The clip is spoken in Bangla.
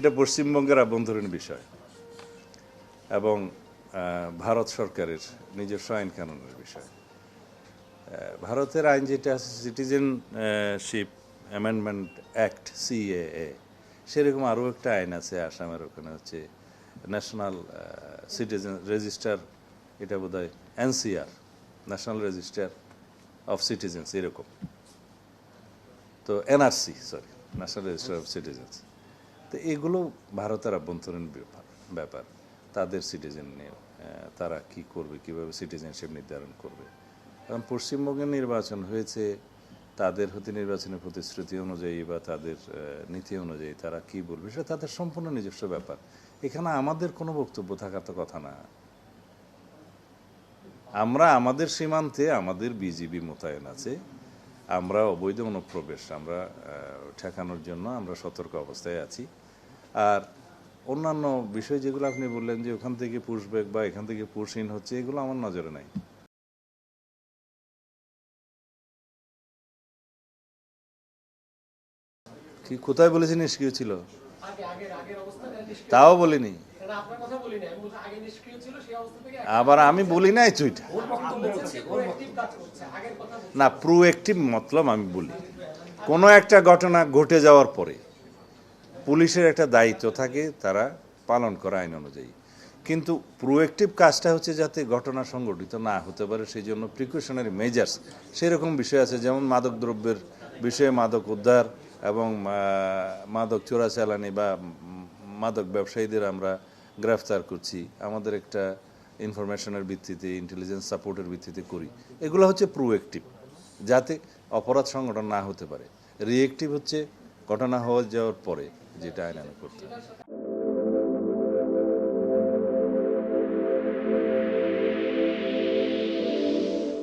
এটা পশ্চিমবঙ্গের আভ্যন্তরীণ বিষয় এবং ভারত সরকারের নিজস্ব আইন কানুনের বিষয়। ভারতের আইন যেটা আছে সিটিজেনশিপ অ্যামেন্ডমেন্ট অ্যাক্ট সিএএ, সেরকম আরও একটা আইন আছে আসামের, ওখানে হচ্ছে ন্যাশনাল সিটিজেন রেজিস্টার, এটা বোধহয় NCR, national register of citizens এরকম, তো NRC, sorry, national register of citizens. তো এগুলো ভারতের আভ্যন্তরীণ ব্যাপার, তাদের সিটিজেন নিয়ে তারা কি করবে, কিভাবে সিটিজেনশিপ নির্ধারণ করবে। কারণ পশ্চিমবঙ্গের নির্বাচন হয়েছে তাদের হতে নির্বাচনের প্রতিশ্রুতি অনুযায়ী বা তাদের নীতি অনুযায়ী, তারা কি বলবে সেটা তাদের সম্পূর্ণ নিজস্ব ব্যাপার। এখানে আমাদের কোনো বক্তব্য থাকার তো কথা না। আমরা আমাদের সীমান্তে আমাদের বিজিবি মোতায়েন আছে, আমরা অবৈধ অনুপ্রবেশ আমরা ঠেকানোর জন্য আমরা সতর্ক অবস্থায় আছি। আর অন্যান্য বিষয় যেগুলো আপনি বললেন যে ওখান থেকে পুশব্যাক বা এখান থেকে পুশ ইন হচ্ছে, এগুলো আমার নজরে নাই। কি কোথায় বলেছি নিষ্ক্রিয় ছিল? তাও বলিনি। আবার আমি বলি নাই চুইটা না, প্রোঅ্যাক্টিভ মতলব আমি বলি কোনো একটা ঘটনা ঘটে যাওয়ার পরে পুলিশের একটা দায়িত্ব থাকে তারা পালন করা আইন অনুযায়ী, কিন্তু প্রোঅ্যাক্টিভ কাজটা হচ্ছে যাতে ঘটনা সংঘটিত না হতে পারে সেই জন্য প্রিকশনারি মেজার্স সেরকম বিষয় আছে, যেমন মাদক দ্রব্যের বিষয়ে মাদক উদ্ধার এবং মাদক চোরাচালানি বা মাদক ব্যবসায়ীদের আমরা গ্রেফতার করছি আমাদের একটা ইনফরমেশনের ভিত্তিতে, ইন্টেলিজেন্স সাপোর্টের ভিত্তিতে করি। এগুলো হচ্ছে প্রোঅ্যাক্টিভ, যাতে অপরাধ সংগঠন না হতে পারে। রিঅ্যাক্টিভ হচ্ছে ঘটনা হয়ে যাওয়ার পরে যেটা আইনানুগ করতে হবে।